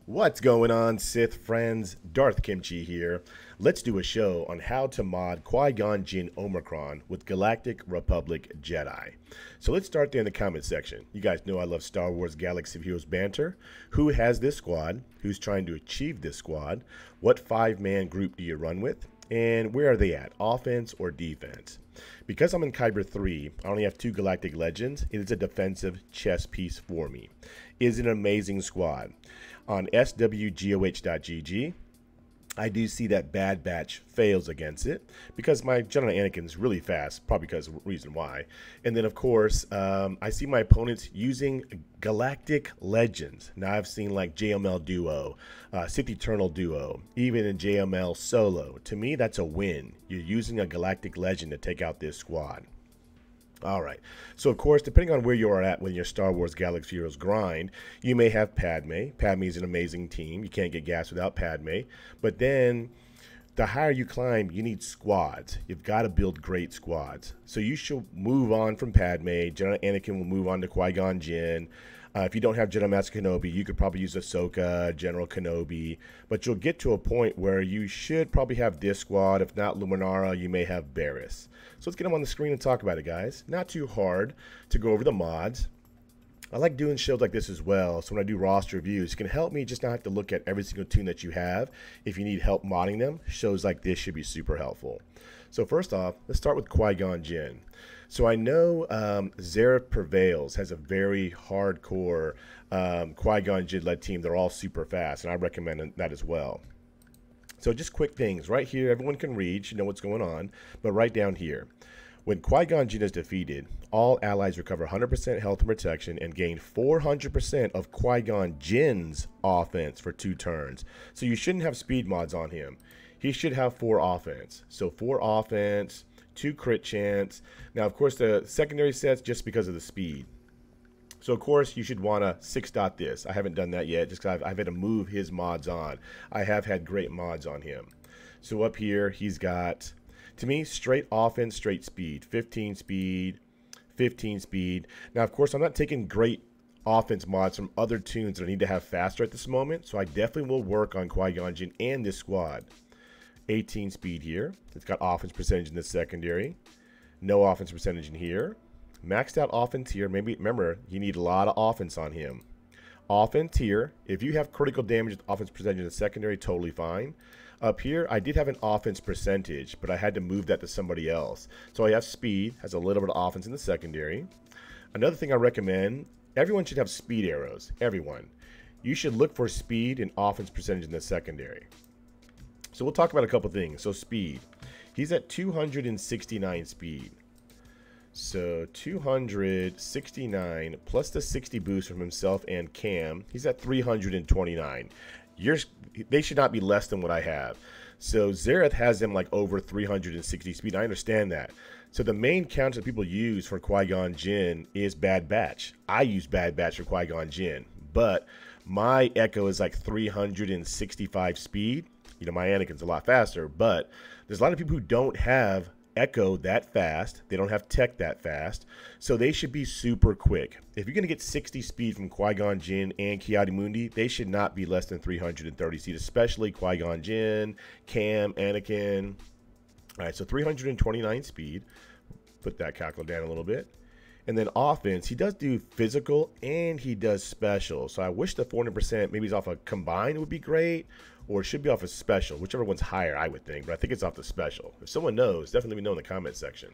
What's going on, Sith friends? Darth Kimchi here. Let's do a show on how to mod QGJinn Omicron with Galactic Republic Jedi. So let's start there in the comment section. You guys know I love Star Wars Galaxy of Heroes banter. Who has this squad? Who's trying to achieve this squad? What 5-man group do you run with? And where are they at? Offense or defense? Because I'm in Kyber 3, I only have 2 Galactic Legends. It is a defensive chess piece for me. It is an amazing squad. On swgoh.gg, I do see that Bad Batch fails against it because my Jedi Anakin is really fast, probably because of the reason why. And then, of course, I see my opponents using Galactic Legends. Now, I've seen like JML Duo, Sith Eternal Duo, even in JML Solo. To me, that's a win. You're using a Galactic Legend to take out this squad. All right. So, of course, depending on where you are at when your Star Wars Galaxy of Heroes grind, you may have Padme. Padme is an amazing team. You can't get gas without Padme. But then the higher you climb, you need squads. You've got to build great squads. So you should move on from Padme. Jedi Anakin will move on to Qui-Gon Jinn. If you don't have Jedi Master Kenobi, you could probably use Ahsoka, General Kenobi. But you'll get to a point where you should probably have this squad. If not Luminara, you may have Barriss. So let's get them on the screen and talk about it, guys. Not too hard to go over the mods. I like doing shows like this as well, so when I do roster reviews, it can help me just not have to look at every single tune that you have. If you need help modding them, shows like this should be super helpful. So first off, let's start with Qui-Gon Jinn. So I know Zareth Prevails has a very hardcore Qui-Gon Jinn-led team. They're all super fast, and I recommend that as well. So just quick things. Right here, everyone can read, you know what's going on, but right down here. When Qui-Gon Jinn is defeated, all allies recover 100% health and protection and gain 400% of Qui-Gon Jinn's offense for 2 turns. So you shouldn't have speed mods on him. He should have 4 offense. So 4 offense, 2 crit chance. Now, of course, the secondary sets just because of the speed. So, of course, you should want to 6-dot this. I haven't done that yet just because I've had to move his mods on. I have had great mods on him. So up here, he's got, to me, straight offense, straight speed. 15 speed, 15 speed. Now, of course, I'm not taking great offense mods from other tunes that I need to have faster at this moment. So I definitely will work on Qui-Gon Jinn and this squad. 18 speed here. It's got offense percentage in the secondary. No offense percentage in here. Maxed out offense here. Maybe remember, you need a lot of offense on him. Offense here. If you have critical damage with offense percentage in the secondary, totally fine. Up here, I did have an offense percentage, but I had to move that to somebody else. So I have speed, has a little bit of offense in the secondary. Another thing I recommend, everyone should have speed arrows. Everyone. You should look for speed and offense percentage in the secondary. So we'll talk about a couple things. So speed. He's at 269 speed. So 269 plus the 60 boost from himself and KAM. He's at 329. They should not be less than what I have. So Zareth has him like over 360 speed. I understand that. So the main counter that people use for Qui-Gon Jinn is Bad Batch. I use Bad Batch for Qui-Gon Jinn. But my Echo is like 365 speed. You know, my Anakin's a lot faster. But there's a lot of people who don't have Echo that fast. They don't have tech that fast, so they should be super quick. If you're going to get 60 speed from Qui-Gon Jinn and Ki-Adi-Mundi, they should not be less than 330 speed, especially Qui-Gon Jinn, KAM, Anakin. All right, so 329 speed. Put that calculator down a little bit. And then offense, he does do physical and he does special. So I wish the 400% maybe he's off a combined would be great, or it should be off a special, whichever one's higher, I would think. But I think it's off the special. If someone knows, definitely let me know in the comment section.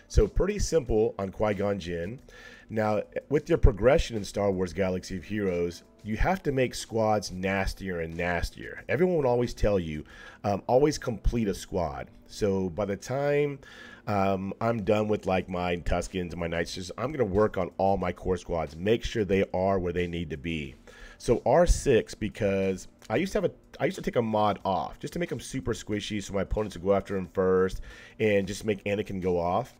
So pretty simple on Qui-Gon Jinn. Now, with your progression in Star Wars Galaxy of Heroes, you have to make squads nastier and nastier. Everyone would always tell you, always complete a squad. So by the time I'm done with like my Tuskens and my Night Sisters, I'm going to work on all my core squads, make sure they are where they need to be. So R6, because I used to take a mod off just to make him super squishy so my opponents would go after him first and just make Anakin go off.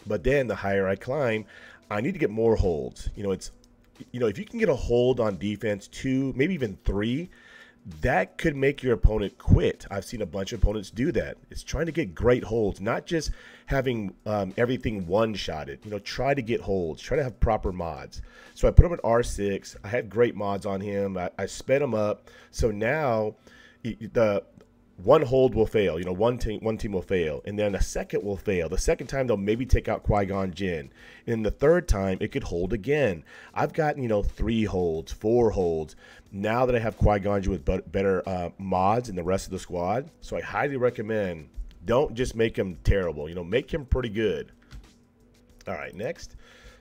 But then the higher I climb, I need to get more holds. You know, if you can get a hold on defense 2, maybe even 3, that could make your opponent quit. I've seen a bunch of opponents do that. It's trying to get great holds, not just having everything one-shotted. You know, try to get holds. Try to have proper mods. So I put him at R6. I had great mods on him. I sped him up. So now the one hold will fail. You know, one team will fail, and then a second will fail. The second time they'll maybe take out Qui-Gon Jinn, and the third time it could hold again. I've gotten, you know, 3 holds, 4 holds. Now that I have Qui-Gon Jinn with better mods and the rest of the squad, so I highly recommend, don't just make him terrible. You know, make him pretty good. All right, next.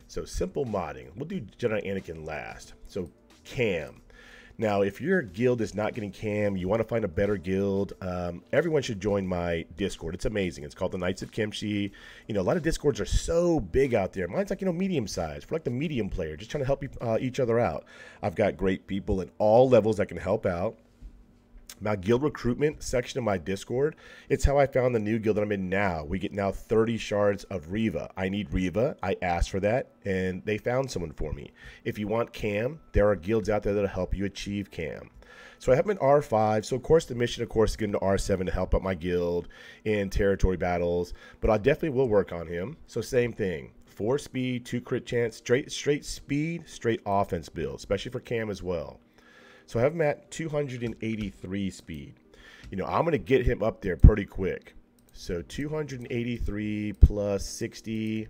So simple modding. We'll do Jedi Anakin last. So KAM. Now, if your guild is not getting KAM, you want to find a better guild, everyone should join my Discord. It's amazing. It's called the Knights of Kimchi. You know, a lot of Discords are so big out there. Mine's like, you know, medium size. For like the medium player, just trying to help each other out. I've got great people at all levels that can help out. My guild recruitment section of my Discord, it's how I found the new guild that I'm in now. We get now 30 shards of Reva. I need Reva. I asked for that, and they found someone for me. If you want KAM, there are guilds out there that'll help you achieve KAM. So I have him in R5. So, of course, the mission, of course, is getting to R7 to help out my guild in territory battles. But I definitely will work on him. So, same thing. 4 speed, 2 crit chance, straight speed, straight offense build, especially for KAM as well. So I have him at 283 speed. You know, I'm going to get him up there pretty quick. So 283 plus 60,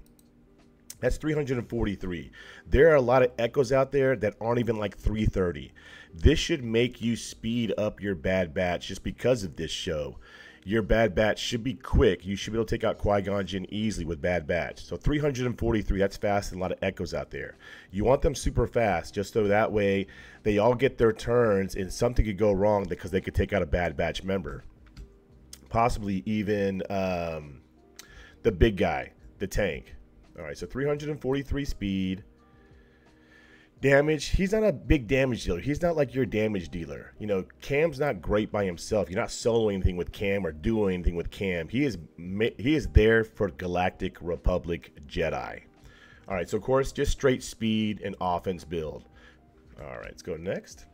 that's 343. There are a lot of echoes out there that aren't even like 330. This should make you speed up your Bad Batch just because of this show. Your Bad Batch should be quick. You should be able to take out Qui-Gon Jinn easily with Bad Batch. So 343, that's fast and a lot of echoes out there. You want them super fast just so that way they all get their turns and something could go wrong because they could take out a Bad Batch member. Possibly even the big guy, the tank. All right, so 343 speed. Damage, he's not a big damage dealer. He's not like your damage dealer. You know, KAM's not great by himself. You're not soloing anything with KAM or doing anything with KAM. He is there for Galactic Republic Jedi. All right, so of course, just straight speed and offense build. All right, let's go next.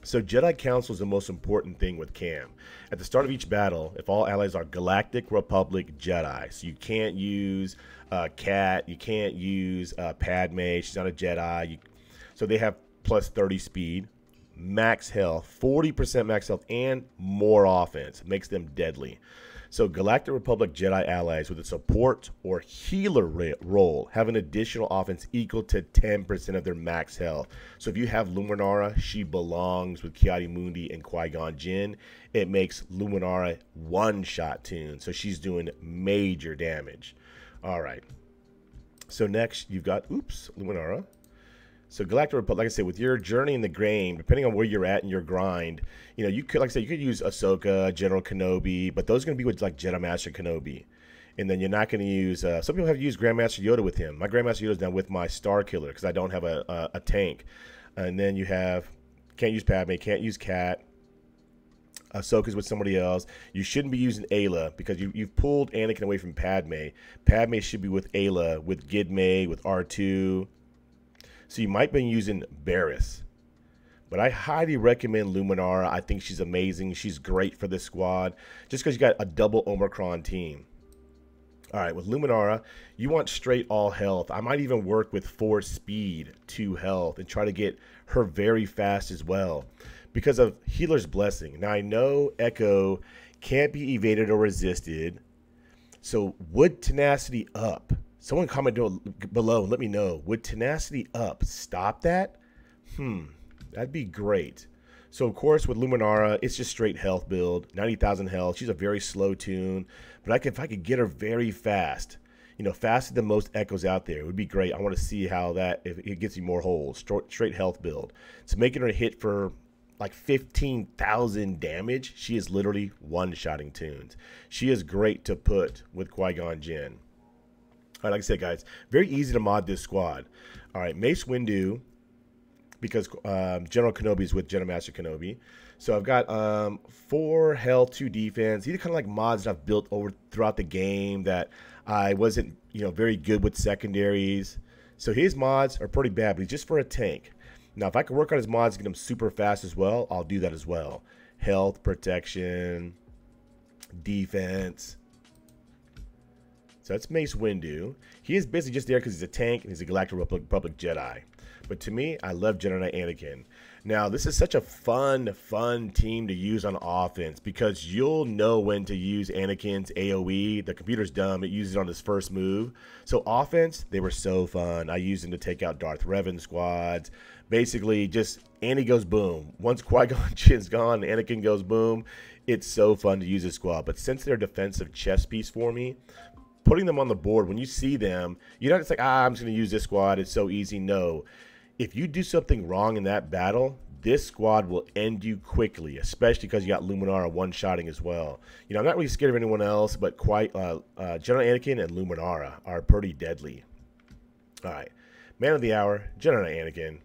So Jedi Council is the most important thing with KAM. At the start of each battle, if all allies are Galactic Republic Jedi, so you can't use Kat, you can't use Padme, she's not a Jedi. So they have plus 30 speed, max health, 40% max health, and more offense. It makes them deadly. So Galactic Republic Jedi allies with a support or healer role have an additional offense equal to 10% of their max health. So if you have Luminara, she belongs with Ki-Adi-Mundi and Qui-Gon Jinn. It makes Luminara one-shot tune. So she's doing major damage. All right. So next you've got, Luminara. So Galactic Republic, like I said, with your journey in the game, depending on where you're at in your grind, you know, you could, like I said, you could use Ahsoka, General Kenobi, but those are going to be with like Jedi Master Kenobi. And then you're not going to use, some people have used Grandmaster Yoda with him. My Grandmaster Yoda is now with my Star Killer because I don't have a tank. And then you have, can't use Padme, can't use Kat. Ahsoka's with somebody else. You shouldn't be using Ayla because you've pulled Anakin away from Padme. Padme should be with Ayla, with Gidme, with R2. So you might be using Barriss. But I highly recommend Luminara. I think she's amazing. She's great for this squad just because you got a double Omicron team. All right, with Luminara, you want straight all health. I might even work with 4 speed, 2 health, and try to get her very fast as well because of Healer's Blessing. Now, I know Echo can't be evaded or resisted. So would Tenacity up? Someone comment below and let me know. Would Tenacity up stop that? That'd be great. So, of course, with Luminara, it's just straight health build. 90,000 health. She's a very slow tune. But if I could get her very fast, you know, faster than most Echoes out there, it would be great. I want to see how that, if it gets you more holes. Straight health build. So making her hit for like 15,000 damage, she is literally one-shotting tunes. She is great to put with Qui-Gon Jinn. All right, like I said, guys, very easy to mod this squad. All right, Mace Windu, because General Kenobi is with Jedi Master Kenobi. So I've got 4 health, 2 defense. These are kind of like mods that I've built throughout the game that I wasn't, you know, very good with secondaries. So his mods are pretty bad, but he's just for a tank. Now, if I can work on his mods, get him super fast as well, I'll do that as well. Health, protection, defense. So that's Mace Windu. He is basically just there because he's a tank and he's a Galactic Republic Jedi. But to me, I love Jedi Anakin. Now, this is such a fun team to use on offense because you'll know when to use Anakin's AoE. The computer's dumb. It uses it on his first move. So offense, they were so fun. I used them to take out Darth Revan squads. Basically, just Annie goes boom. Once Qui-Gon Jinn's gone, Anakin goes boom. It's so fun to use this squad. But since they're a defensive chess piece for me, putting them on the board, when you see them, you're not just like, I'm just going to use this squad. It's so easy. No. If you do something wrong in that battle, this squad will end you quickly, especially because you got Luminara one-shotting as well. You know, I'm not really scared of anyone else, but Jedi Anakin and Luminara are pretty deadly. All right. Man of the hour, Jedi Anakin.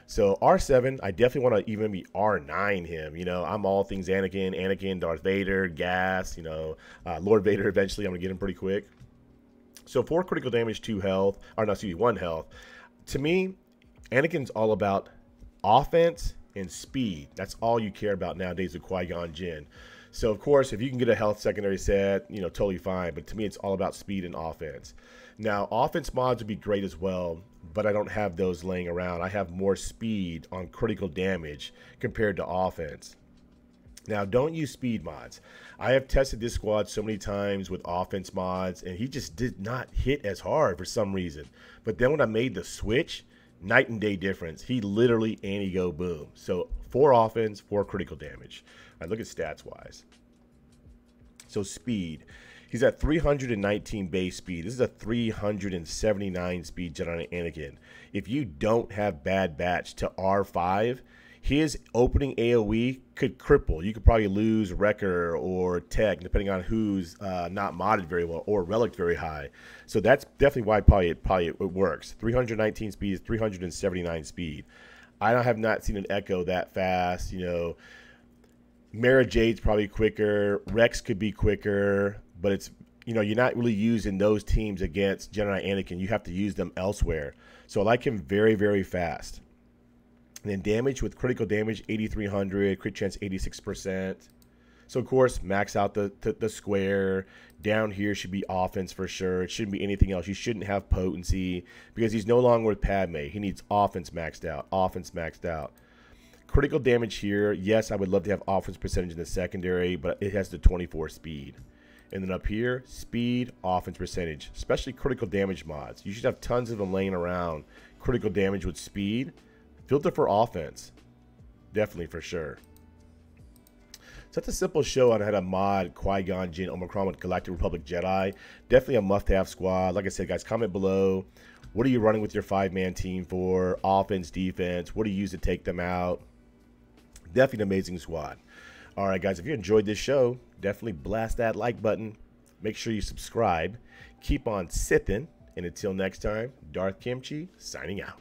So R7, I definitely want to even be R9 him. You know, I'm all things Anakin, Darth Vader, Gas, you know, Lord Vader eventually. I'm going to get him pretty quick. So 4 critical damage, 2 health, or no, excuse me, 1 health. To me, Anakin's all about offense and speed. That's all you care about nowadays with Qui-Gon Jinn. So, of course, if you can get a health secondary set, you know, totally fine. But to me, it's all about speed and offense. Now, offense mods would be great as well, but I don't have those laying around. I have more speed on critical damage compared to offense. Now, don't use speed mods. I have tested this squad so many times with offense mods, and he just did not hit as hard for some reason. But then when I made the switch, night and day difference. He literally anti-go boom. So 4 offense, 4 critical damage. All right, look at stats wise. So speed. He's at 319 base speed. This is a 379 speed Jedi Anakin. If you don't have bad batch to R5, his opening AoE could cripple. You could probably lose Wrecker or Tech, depending on who's not modded very well or relic very high. So that's definitely why probably it works. 319 speed, 379 speed. I have not seen an Echo that fast. You know, Mara Jade's probably quicker. Rex could be quicker, but it's, you know, you're not really using those teams against Jedi Anakin. You have to use them elsewhere. So I like him very, very fast. And then damage with critical damage, 8,300, crit chance 86%. So, of course, max out the square. Down here should be offense for sure. It shouldn't be anything else. You shouldn't have potency because he's no longer with Padme. He needs offense maxed out. Offense maxed out. Critical damage here. Yes, I would love to have offense percentage in the secondary, but it has the 24 speed. And then up here, speed, offense percentage, especially critical damage mods. You should have tons of them laying around. Critical damage with speed. Filter for offense. Definitely for sure. So that's a simple show on how to mod Qui-Gon Jinn Omicron with Galactic Republic Jedi. Definitely a must-have squad. Like I said, guys, comment below. What are you running with your 5-man team for? Offense, defense. What do you use to take them out? Definitely an amazing squad. All right, guys, if you enjoyed this show, definitely blast that like button. Make sure you subscribe. Keep on sithing. And until next time, Darth Kimchi signing out.